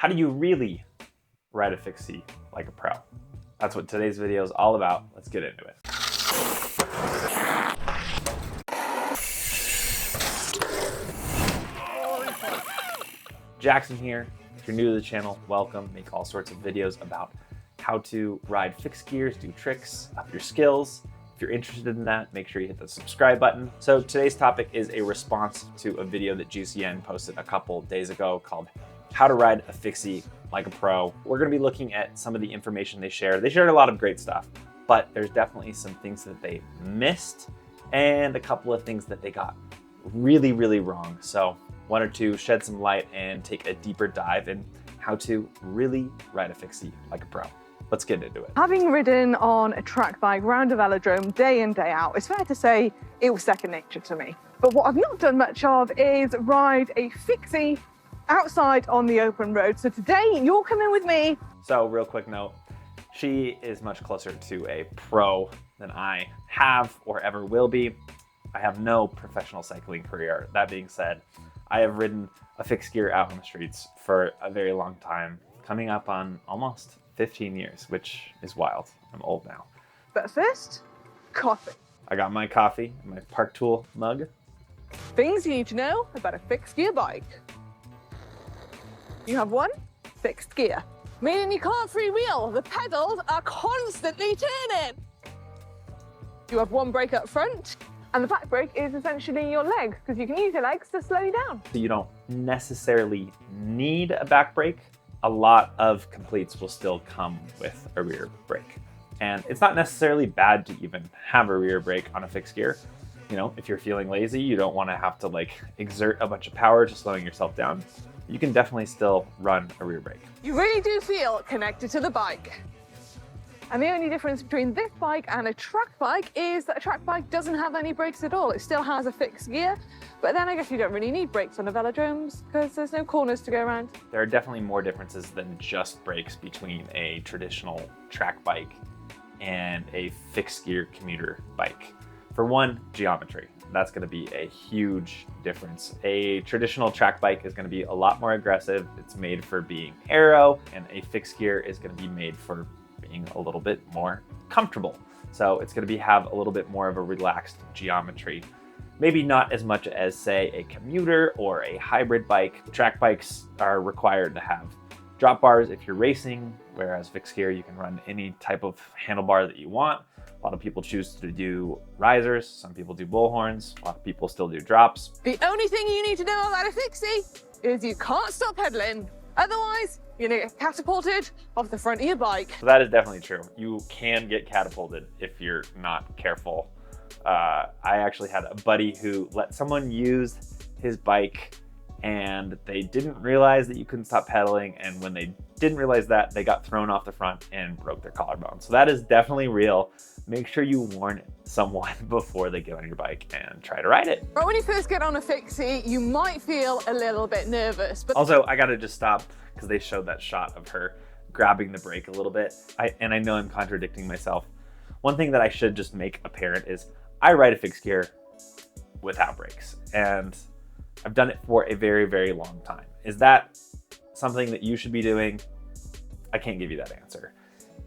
How do you really ride a FIXIE like a pro? That's what today's video is all about. Let's get into it. Jackson here. If you're new to the channel, welcome. Make all sorts of videos about how to ride fixed gears, do tricks, up your skills. If you're interested in that, make sure you hit the subscribe button. So today's topic is a response to a video that GCN posted a couple days ago called How to Ride a FIXIE Like a Pro. We're gonna be looking at some of the information they shared. They shared a lot of great stuff, but there's definitely some things that they missed and a couple of things that they got really, really wrong. So wanted to shed some light and take a deeper dive in how to really ride a FIXIE like a pro. Let's get into it. Having ridden on a track bike round a velodrome day in, day out, it's fair to say it was second nature to me. But what I've not done much of is ride a FIXIE outside on the open road. So today you're coming with me. So real quick note, she is much closer to a pro than I have or ever will be. I have no professional cycling career. That being said, I have ridden a fixed gear out on the streets for a very long time, coming up on almost 15 years, which is wild. I'm old now. But first, coffee. I got my coffee in my Park Tool mug. Things you need to know about a fixed gear bike. You have one fixed gear, meaning you can't freewheel. The pedals are constantly turning. You have one brake up front, and the back brake is essentially your leg, because you can use your legs to slow you down. So you don't necessarily need a back brake. A lot of completes will still come with a rear brake. And it's not necessarily bad to even have a rear brake on a fixed gear. You know, if you're feeling lazy, you don't want to have to like exert a bunch of power to slowing yourself down. You can definitely still run a rear brake. You really do feel connected to the bike. And the only difference between this bike and a track bike is that a track bike doesn't have any brakes at all. It still has a fixed gear, but then I guess you don't really need brakes on the velodromes because there's no corners to go around. There are definitely more differences than just brakes between a traditional track bike and a fixed gear commuter bike. For one, geometry. That's going to be a huge difference. A traditional track bike is going to be a lot more aggressive. It's made for being aero, and a fixed gear is going to be made for being a little bit more comfortable. So it's going to have a little bit more of a relaxed geometry. Maybe not as much as, say, a commuter or a hybrid bike. Track bikes are required to have drop bars if you're racing, whereas fixed gear, you can run any type of handlebar that you want. A lot of people choose to do risers. Some people do bullhorns. A lot of people still do drops. The only thing you need to know about a FIXIE is you can't stop pedaling. Otherwise, you're gonna get catapulted off the front of your bike. So that is definitely true. You can get catapulted if you're not careful. I actually had a buddy who let someone use his bike and they didn't realize that you couldn't stop pedaling. And when they didn't realize that, they got thrown off the front and broke their collarbone. So that is definitely real. Make sure you warn someone before they get on your bike and try to ride it. But when you first get on a FIXIE, you might feel a little bit nervous. But also, I gotta just stop because they showed that shot of her grabbing the brake a little bit. And I know I'm contradicting myself. One thing that I should just make apparent is I ride a fixed gear without brakes. And I've done it for a very, very long time. Is that something that you should be doing? I can't give you that answer.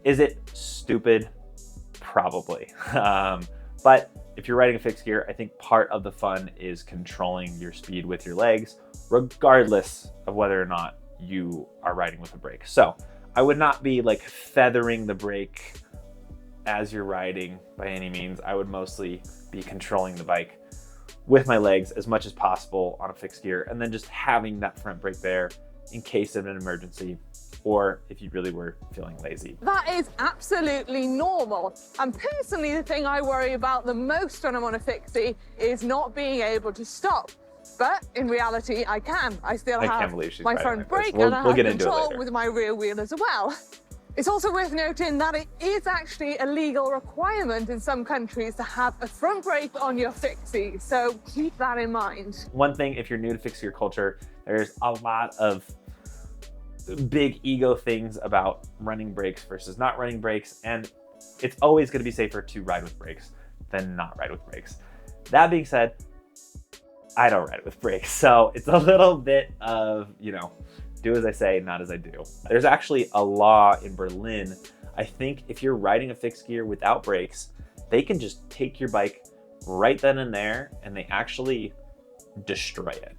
Is it stupid? Probably. But if you're riding a fixed gear, I think part of the fun is controlling your speed with your legs, regardless of whether or not you are riding with a brake. So I would not be like feathering the brake as you're riding by any means. I would mostly be controlling the bike with my legs as much as possible on a fixed gear, and then just having that front brake there in case of an emergency, or if you really were feeling lazy. that is absolutely normal. And personally, the thing I worry about the most when I'm on a FIXIE is not being able to stop. But in reality, I can. I still have my front brake and I have control with my rear wheel as well. It's also worth noting that it is actually a legal requirement in some countries to have a front brake on your FIXIE, so keep that in mind. One thing, if you're new to fixed gear culture, there's a lot of big ego things about running brakes versus not running brakes, and it's always going to be safer to ride with brakes than not ride with brakes. That being said, I don't ride with brakes, so it's a little bit of, do as I say, not as I do. There's actually a law in Berlin. I think if you're riding a fixed gear without brakes, they can just take your bike right then and there, and they actually destroy it.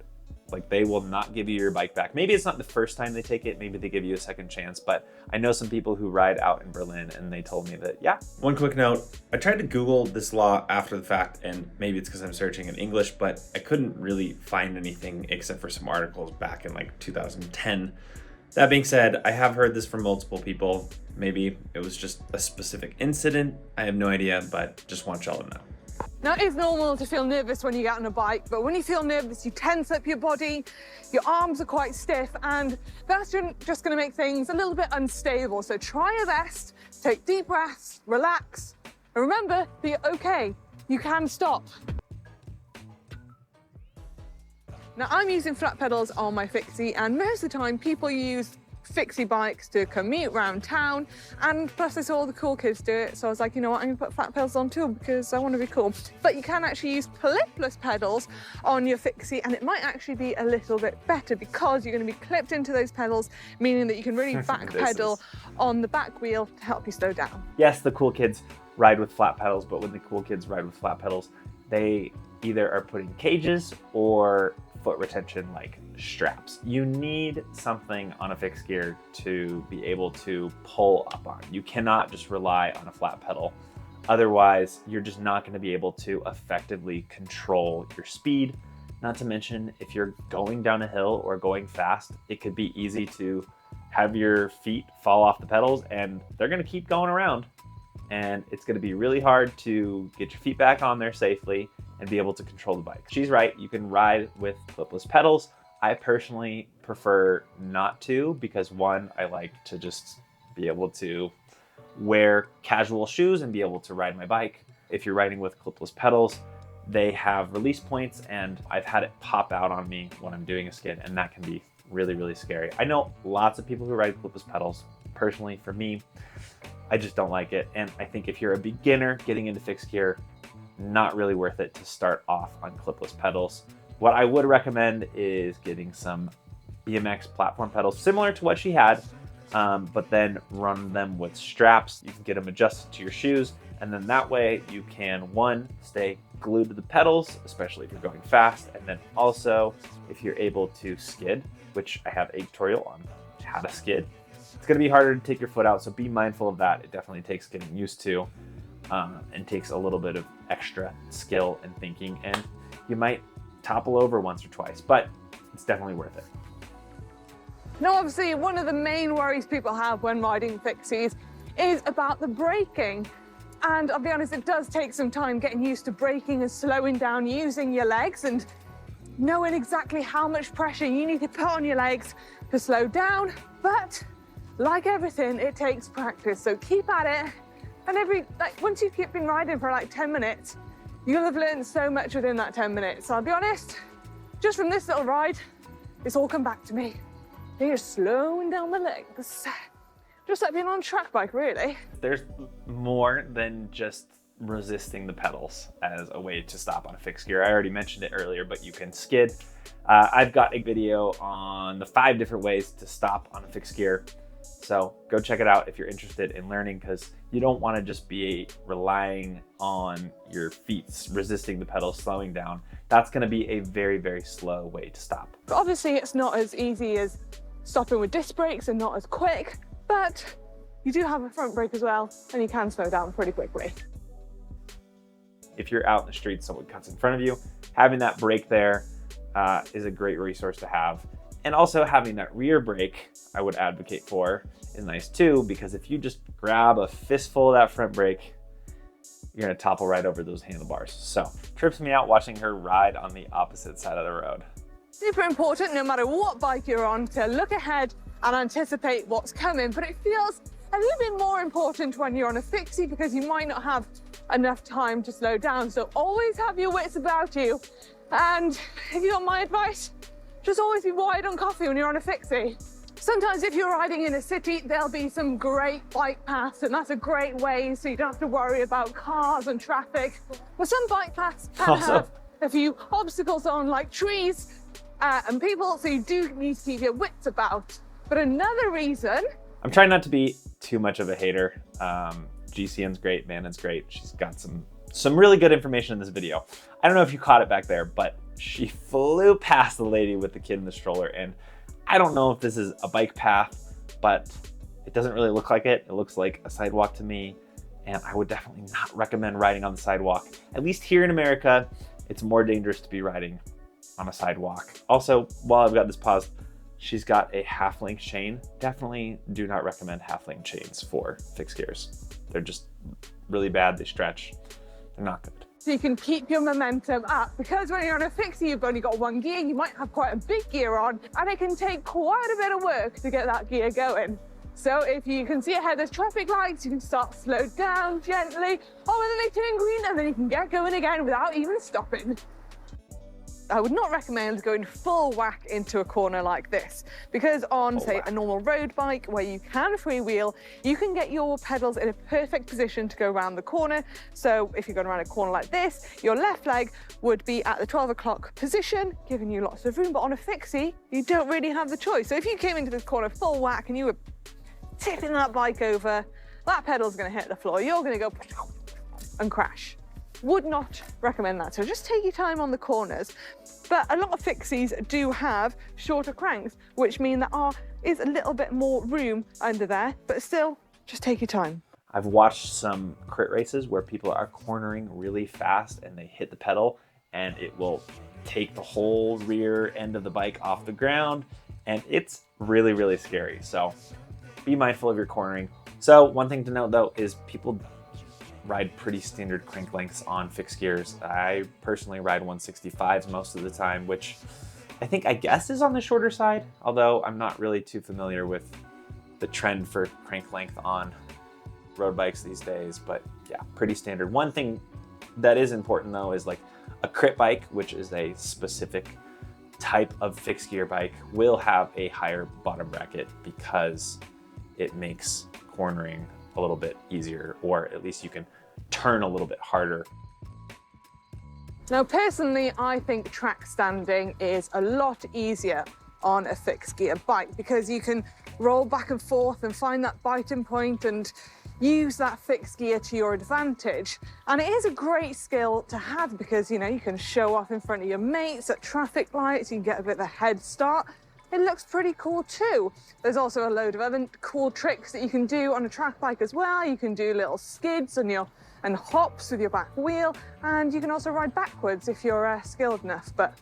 Like, they will not give you your bike back. Maybe it's not the first time they take it, maybe they give you a second chance, but I know some people who ride out in Berlin and they told me that, yeah. One quick note, I tried to Google this law after the fact, and maybe it's because I'm searching in English, but I couldn't really find anything except for some articles back in like 2010. That being said, I have heard this from multiple people. Maybe it was just a specific incident. I have no idea, but just want y'all to know. Now, it is normal to feel nervous when you get on a bike, but when you feel nervous, you tense up your body, your arms are quite stiff, and that's just going to make things a little bit unstable. So try your best, take deep breaths, relax, and remember that you're okay. You can stop. Now, I'm using flat pedals on my FIXIE, and most of the time people use FIXIE bikes to commute around town, and plus I saw all the cool kids do it, so I was like, you know what, I'm gonna put flat pedals on too because I want to be cool. But you can actually use clipless pedals on your FIXIE, and it might actually be a little bit better because you're going to be clipped into those pedals, meaning that you can really back pedal on the back wheel to help you slow down. Yes, the cool kids ride with flat pedals, but when the cool kids ride with flat pedals, they either are putting cages or foot retention like straps. You need something on a fixed gear to be able to pull up on. You cannot just rely on a flat pedal. Otherwise, you're just not going to be able to effectively control your speed. Not to mention, if you're going down a hill or going fast, it could be easy to have your feet fall off the pedals and they're going to keep going around. And it's going to be really hard to get your feet back on there safely and be able to control the bike. She's right, you can ride with clipless pedals. I personally prefer not to because, one, I like to just be able to wear casual shoes and be able to ride my bike. If you're riding with clipless pedals, they have release points, and I've had it pop out on me when I'm doing a skid, and that can be really, really scary. I know lots of people who ride clipless pedals. Personally, for me, I just don't like it. And I think if you're a beginner getting into fixed gear, not really worth it to start off on clipless pedals. What I would recommend is getting some BMX platform pedals, similar to what she had, but then run them with straps. You can get them adjusted to your shoes, and then that way you can, one, stay glued to the pedals, especially if you're going fast, and then also if you're able to skid, which I have a tutorial on how to skid. It's going to be harder to take your foot out, so be mindful of that. It definitely takes getting used to, and takes a little bit of extra skill and thinking, and you might topple over once or twice, but it's definitely worth it. Now, obviously, one of the main worries people have when riding fixies is about the braking. And I'll be honest, it does take some time getting used to braking and slowing down using your legs and knowing exactly how much pressure you need to put on your legs to slow down. But like everything, it takes practice. So keep at it. And once you've been riding for like 10 minutes, you'll have learned so much within that 10 minutes. So I'll be honest, just from this little ride, it's all come back to me. You're slowing down the legs. Just like being on a track bike, really. There's more than just resisting the pedals as a way to stop on a fixed gear. I already mentioned it earlier, but you can skid. I've got a video on the 5 different ways to stop on a fixed gear. So go check it out if you're interested in learning, because you don't want to just be relying on your feet, resisting the pedals, slowing down. That's going to be a very, very slow way to stop. But obviously, it's not as easy as stopping with disc brakes and not as quick, but you do have a front brake as well, and you can slow down pretty quickly. If you're out in the street, someone cuts in front of you, having that brake there is a great resource to have. And also having that rear brake, I would advocate for, is nice too, because if you just grab a fistful of that front brake, you're gonna topple right over those handlebars. So trips me out watching her ride on the opposite side of the road. Super important, no matter what bike you're on, to look ahead and anticipate what's coming, but it feels a little bit more important when you're on a fixie because you might not have enough time to slow down. So always have your wits about you. And if you want my advice, just always be wide on coffee when you're on a fixie. Sometimes if you're riding in a city, there'll be some great bike paths, and that's a great way so you don't have to worry about cars and traffic. But some bike paths can have a few obstacles on, like trees, and people, so you do need to keep your wits about. But another reason... I'm trying not to be too much of a hater. GCN's great, Manon's great. She's got some really good information in this video. I don't know if you caught it back there, but she flew past the lady with the kid in the stroller, and I don't know if this is a bike path, but it doesn't really look like it. It looks like a sidewalk to me, and I would definitely not recommend riding on the sidewalk. At least here in America, it's more dangerous to be riding on a sidewalk. Also, while I've got this paused, she's got a half-length chain. Definitely do not recommend half-length chains for fixed gears. They're just really bad. They stretch. They're not good. So you can keep your momentum up, because when you're on a fixie, you've only got one gear, you might have quite a big gear on, and it can take quite a bit of work to get that gear going. So if you can see ahead there's traffic lights, you can start slow down gently, or whether they turn green, and then you can get going again without even stopping. I would not recommend going full whack into a corner like this, because on, say, a normal road bike where you can freewheel, you can get your pedals in a perfect position to go around the corner. So if you're going around a corner like this, your left leg would be at the 12 o'clock position, giving you lots of room. But on a fixie, you don't really have the choice. So if you came into this corner full whack and you were tipping that bike over, that pedal's going to hit the floor. You're going to go and crash. Would not recommend that. So just take your time on the corners. But a lot of fixies do have shorter cranks, which mean there is a little bit more room under there, but still, just take your time. I've watched some crit races where people are cornering really fast and they hit the pedal and it will take the whole rear end of the bike off the ground, and it's really, really scary. So be mindful of your cornering. So one thing to note though is people ride pretty standard crank lengths on fixed gears. I personally ride 165s most of the time, which I guess is on the shorter side, although I'm not really too familiar with the trend for crank length on road bikes these days, but yeah, pretty standard. One thing that is important though is like a crit bike, which is a specific type of fixed gear bike, will have a higher bottom bracket because it makes cornering a little bit easier, or at least you can turn a little bit harder. Now, personally, I think track standing is a lot easier on a fixed gear bike, because you can roll back and forth and find that biting point and use that fixed gear to your advantage. And it is a great skill to have, because, you know, you can show off in front of your mates at traffic lights, you can get a bit of a head start. It looks pretty cool too. There's also a load of other cool tricks that you can do on a track bike as well. You can do little skids and hops with your back wheel, and you can also ride backwards if you're skilled enough, but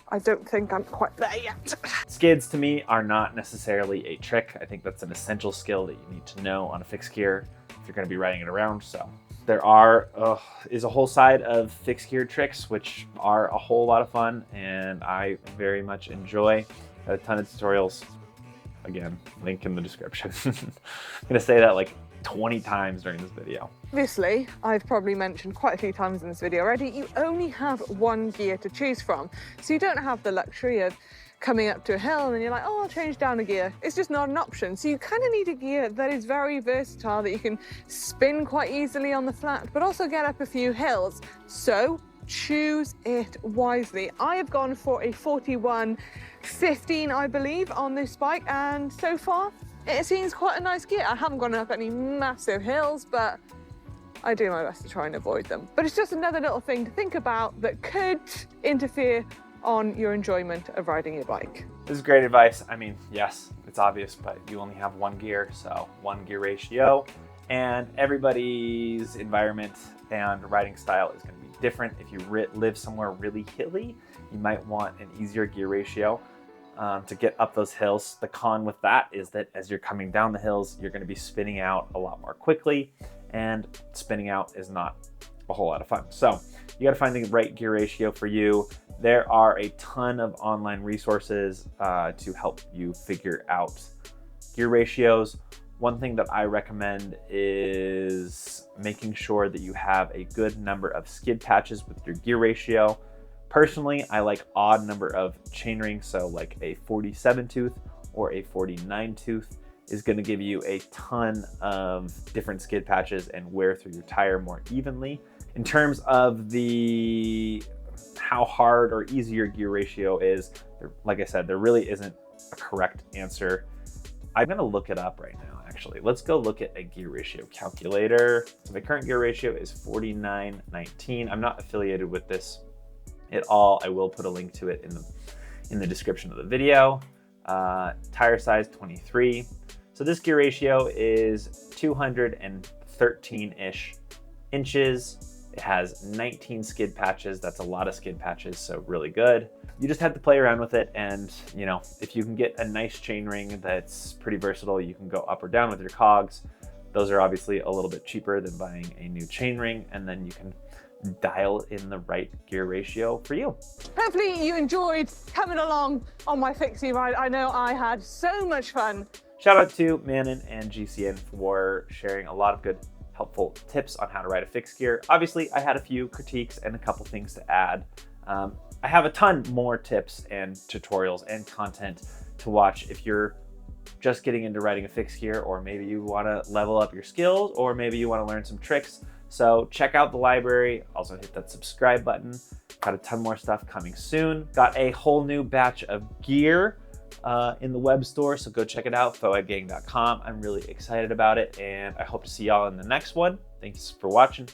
I don't think I'm quite there yet. Skids to me are not necessarily a trick. I think that's an essential skill that you need to know on a fixed gear if you're going to be riding it around. So there is a whole side of fixed gear tricks, which are a whole lot of fun, and I very much enjoy. A ton of tutorials. Again, link in the description. I'm gonna say that like 20 times during this video. Obviously, I've probably mentioned quite a few times in this video already, you only have one gear to choose from. So you don't have the luxury of coming up to a hill and then you're like, oh, I'll change down a gear. It's just not an option. So you kind of need a gear that is very versatile, that you can spin quite easily on the flat, but also get up a few hills. So choose it wisely. I have gone for a 41-15, I believe, on this bike, and so far it seems quite a nice gear. I haven't gone up any massive hills, but I do my best to try and avoid them. But it's just another little thing to think about that could interfere on your enjoyment of riding your bike. This is great advice. I mean, yes, it's obvious, but you only have one gear, so one gear ratio, and everybody's environment and riding style is going to be different. If you live somewhere really hilly, you might want an easier gear ratio to get up those hills. The con with that is that as you're coming down the hills, you're going to be spinning out a lot more quickly, and spinning out is not a whole lot of fun. So you got to find the right gear ratio for you. There are a ton of online resources to help you figure out gear ratios. One thing that I recommend is making sure that you have a good number of skid patches with your gear ratio. Personally, I like odd number of chain rings, so like a 47 tooth or a 49 tooth is going to give you a ton of different skid patches and wear through your tire more evenly. In terms of how hard or easy your gear ratio is, Like I said, there really isn't a correct answer. I'm gonna look it up right now, actually. Let's go look at a gear ratio calculator. So my current gear ratio is 49:19. I'm not affiliated with this at all. I will put a link to it in the description of the video. Tire size 23. So this gear ratio is 213-ish inches. It has 19 skid patches. That's a lot of skid patches, so really good. You just have to play around with it, and you know, if you can get a nice chain ring that's pretty versatile, you can go up or down with your cogs. Those are obviously a little bit cheaper than buying a new chain ring, and then you can dial in the right gear ratio for you. Hopefully you enjoyed coming along on my FIXIE ride. I know I had so much fun. Shout out to Manon and GCN for sharing a lot of good, helpful tips on how to ride a fixed gear. Obviously, I had a few critiques and a couple things to add. I have a ton more tips and tutorials and content to watch if you're just getting into riding a fixed gear, or maybe you want to level up your skills, or maybe you want to learn some tricks. So check out the library. Also hit that subscribe button. Got a ton more stuff coming soon. Got a whole new batch of gear in the web store, so go check it out, foedgang.com. I'm really excited about it, and I hope to see y'all in the next one. Thanks for watching.